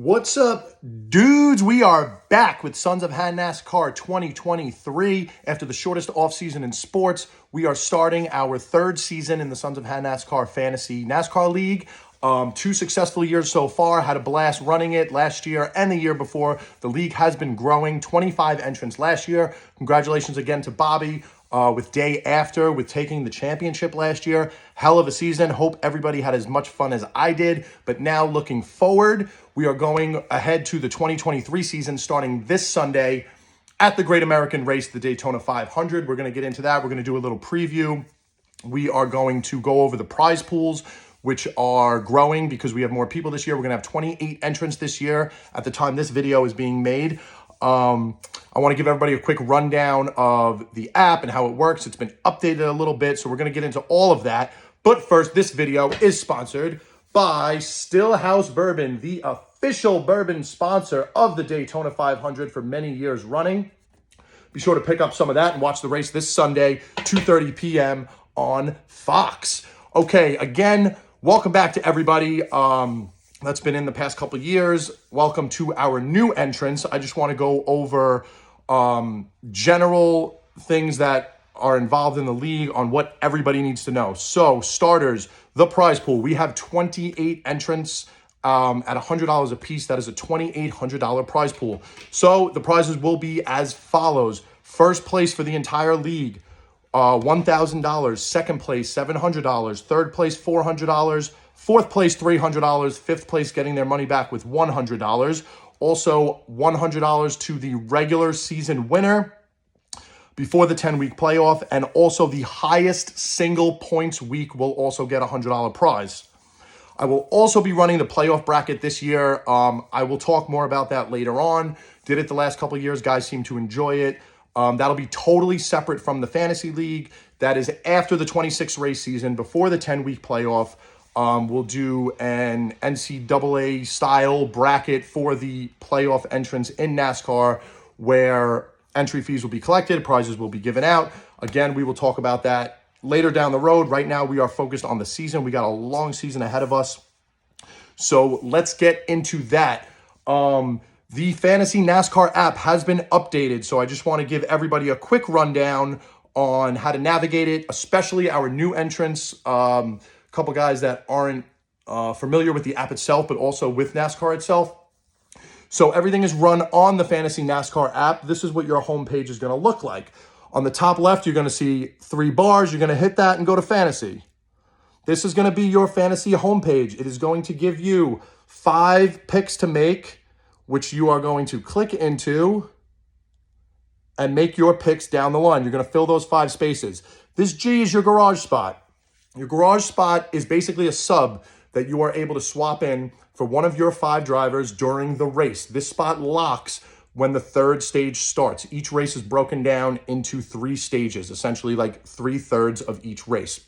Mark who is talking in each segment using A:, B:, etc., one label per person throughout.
A: What's up, dudes? We are back with Sons of Han NASCAR 2023. After the shortest offseason in sports, we are starting our third season in the Sons of Han NASCAR Fantasy NASCAR League. 2 successful years so far. Had a blast running it last year and the year before. The league has been growing. 25 entrants last year. Congratulations again to Bobby with day after, with taking the championship last year. Hell of a season. Hope everybody had as much fun as I did. But now looking forward, we are going ahead to the 2023 season starting this Sunday at the Great American Race, the Daytona 500. We're going to get into that. We're going to do a little preview. We are going to go over the prize pools, which are growing because we have more people this year. We're going to have 28 entrants this year at the time this video is being made. I want to give everybody a quick rundown of the app and how it works. It's been updated a little bit, so we're going to get into all of that. But first, this video is sponsored by Stillhouse Bourbon, the official bourbon sponsor of the Daytona 500 for many years running. Be sure to pick up some of that and watch the race this Sunday, 2:30 p.m. on Fox. Okay, again, welcome back to everybody that's been in the past couple of years. Welcome to our new entrants. I just want to go over general things that are involved in the league on what everybody needs to know. So, starters, the prize pool. We have 28 entrants at $100 a piece. That is a $2,800 prize pool. So, the prizes will be as follows. First place for the entire league, $1,000. Second place, $700. Third place, $400. Fourth place, $300. Fifth place getting their money back with $100. Also, $100 to the regular season winner before the 10-week playoff. And also the highest single points week will also get a $100 prize. I will also be running the playoff bracket this year. I will talk more about that later on. Did it the last couple of years. Guys seem to enjoy it. That'll be totally separate from the fantasy league. That is after the 26 race season, before the 10-week playoff. We'll do an NCAA style bracket for the playoff entrants in NASCAR where entry fees will be collected, prizes will be given out. Again, we will talk about that later down the road. Right now, we are focused on the season. We got a long season ahead of us. So let's get into that. The Fantasy NASCAR app has been updated, so I just want to give everybody a quick rundown on how to navigate it, especially our new entrants. Couple guys that aren't familiar with the app itself, but also with NASCAR itself. So everything is run on the Fantasy NASCAR app. This is what your homepage is going to look like. On the top left, you're going to see 3 bars. You're going to hit that and go to Fantasy. This is going to be your Fantasy homepage. It is going to give you 5 picks to make, which you are going to click into and make your picks down the line. You're going to fill those 5 spaces. This G is your garage spot. Your garage spot is basically a sub that you are able to swap in for one of your 5 drivers during the race. This spot locks when the 3rd stage starts. Each race is broken down into 3 stages, essentially like 3/3 of each race.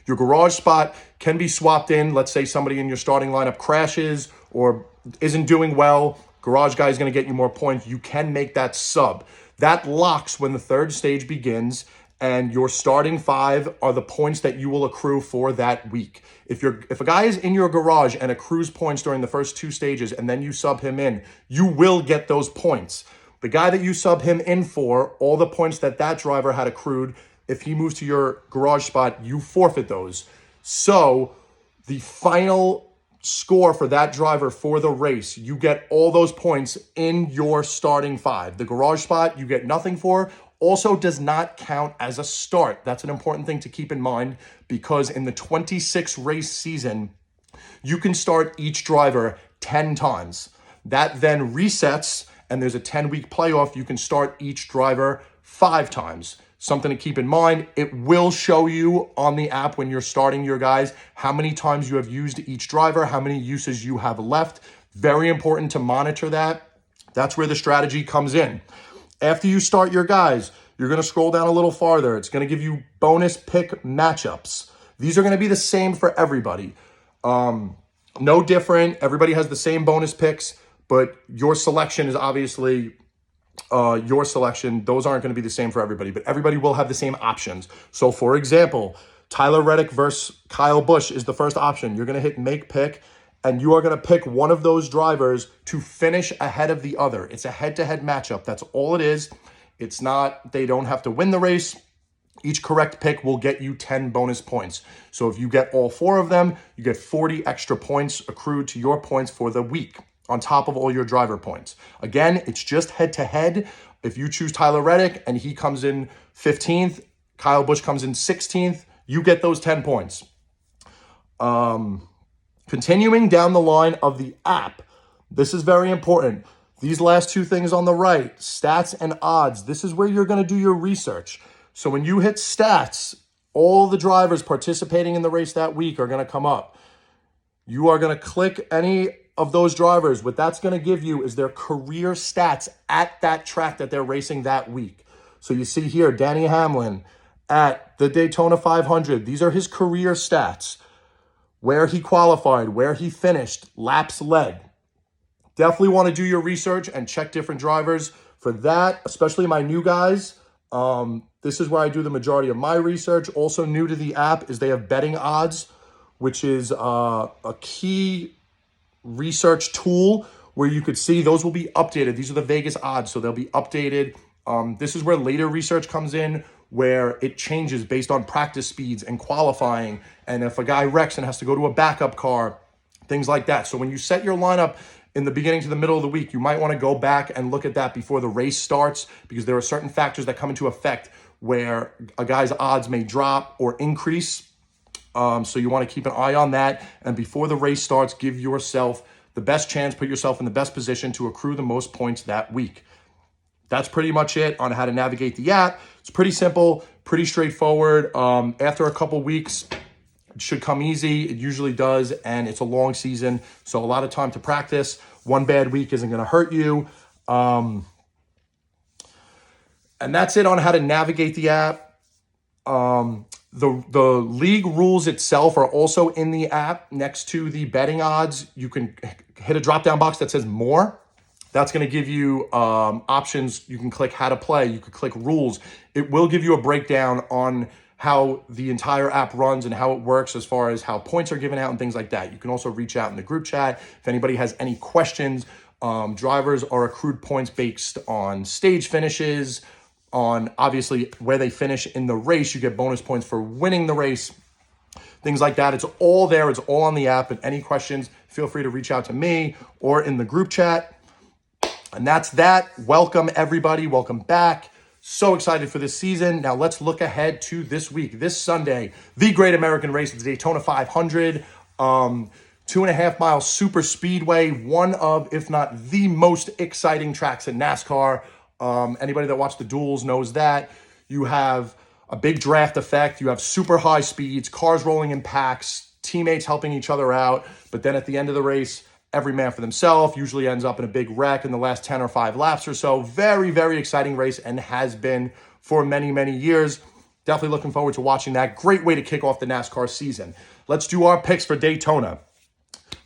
A: Your garage spot can be swapped in. Let's say somebody in your starting lineup crashes or isn't doing well. Garage guy is going to get you more points. You can make that sub. That locks when the 3rd stage begins. And your starting 5 are the points that you will accrue for that week. If a guy is in your garage and accrues points during the first 2 stages and then you sub him in, you will get those points. The guy that you sub him in for, all the points that driver had accrued, if he moves to your garage spot, you forfeit those. So the final score for that driver for the race, you get all those points in your starting 5. The garage spot, you get nothing for. Also does not count as a start. That's an important thing to keep in mind because in the 26 race season, you can start each driver 10 times. That then resets and there's a 10-week playoff. You can start each driver 5 times. Something to keep in mind, it will show you on the app when you're starting your guys how many times you have used each driver, how many uses you have left. Very important to monitor that. That's where the strategy comes in. After you start your guys, you're going to scroll down a little farther. It's going to give you bonus pick matchups. These are going to be the same for everybody. No different. Everybody has the same bonus picks, but your selection is obviously your selection. Those aren't going to be the same for everybody, but everybody will have the same options. So, for example, Tyler Reddick versus Kyle Busch is the first option. You're going to hit make pick, and you are going to pick one of those drivers to finish ahead of the other. It's a head-to-head matchup. That's all it is. It's not, they don't have to win the race. Each correct pick will get you 10 bonus points. So if you get all 4 of them, you get 40 extra points accrued to your points for the week on top of all your driver points. Again, it's just head-to-head. If you choose Tyler Reddick and he comes in 15th, Kyle Busch comes in 16th, you get those 10 points. Continuing down the line of the app, this is very important. These last 2 things on the right, stats and odds, this is where you're going to do your research. So when you hit stats, all the drivers participating in the race that week are going to come up. You are going to click any of those drivers. What that's going to give you is their career stats at that track that they're racing that week. So you see here, Danny Hamlin at the Daytona 500. These are his career stats. Where he qualified, where he finished, laps led. Definitely want to do your research and check different drivers. For that, especially my new guys, this is where I do the majority of my research. Also new to the app is they have betting odds, which is a key research tool where you could see those will be updated. These are the Vegas odds, so they'll be updated. This is where later research comes in, where it changes based on practice speeds and qualifying. And if a guy wrecks and has to go to a backup car, things like that. So when you set your lineup in the beginning to the middle of the week, you might want to go back and look at that before the race starts, because there are certain factors that come into effect where a guy's odds may drop or increase. So you want to keep an eye on that. And before the race starts, give yourself the best chance, put yourself in the best position to accrue the most points that week. That's pretty much it on how to navigate the app. It's pretty simple, pretty straightforward. After a couple weeks, it should come easy. It usually does, and it's a long season, so a lot of time to practice. One bad week isn't going to hurt you. And that's it on how to navigate the app. The league rules itself are also in the app. Next to the betting odds, you can hit a drop-down box that says more. That's going to give you options. You can click how to play. You could click rules. It will give you a breakdown on how the entire app runs and how it works as far as how points are given out and things like that. You can also reach out in the group chat if anybody has any questions. Drivers are accrued points based on stage finishes, on obviously where they finish in the race. You get bonus points for winning the race, things like that. It's all there. It's all on the app. And any questions, feel free to reach out to me or in the group chat. And that's that. Welcome, everybody. Welcome back. So excited for this season. Now let's look ahead to this week. This Sunday, the Great American Race, the Daytona 500, 2.5 mile super speedway, one of, if not the most exciting tracks in NASCAR. Anybody that watched the duels knows that. You have a big draft effect. You have super high speeds, cars rolling in packs, teammates helping each other out. But then at the end of the race, every man for themselves, usually ends up in a big wreck in the last 10 or 5 laps or so. Very, very exciting race, and has been for many, many years. Definitely looking forward to watching that. Great way to kick off the NASCAR season. Let's do our picks for Daytona.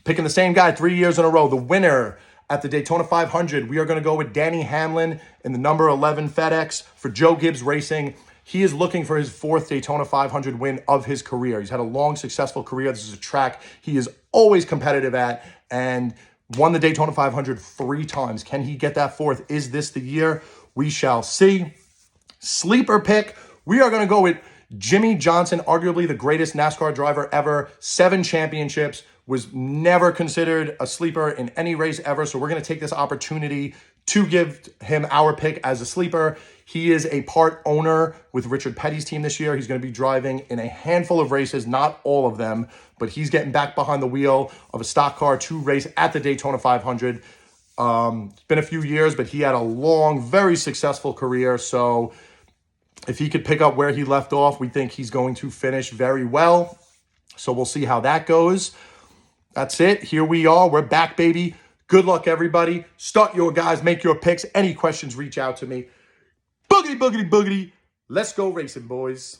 A: Picking the same guy 3 years in a row. The winner at the Daytona 500, we are going to go with Danny Hamlin in the number 11 FedEx for Joe Gibbs Racing. He is looking for his 4th Daytona 500 win of his career. He's had a long, successful career. This is a track he is always competitive at and won the Daytona 500 3 times. Can he get that 4th? Is this the year? We shall see. Sleeper pick, we are going to go with Jimmy Johnson, arguably the greatest NASCAR driver ever. 7 championships, was never considered a sleeper in any race ever. So we're going to take this opportunity to give him our pick as a sleeper. He is a part owner with Richard Petty's team this year. He's going to be driving in a handful of races, not all of them, but he's getting back behind the wheel of a stock car to race at the Daytona 500. It's been a few years, but he had a long, very successful career. So if he could pick up where he left off, we think he's going to finish very well. So we'll see how that goes. That's it. Here we are. We're back, baby. Good luck, everybody. Start your guys. Make your picks. Any questions, reach out to me. Boogity, boogity, boogity. Let's go racing, boys.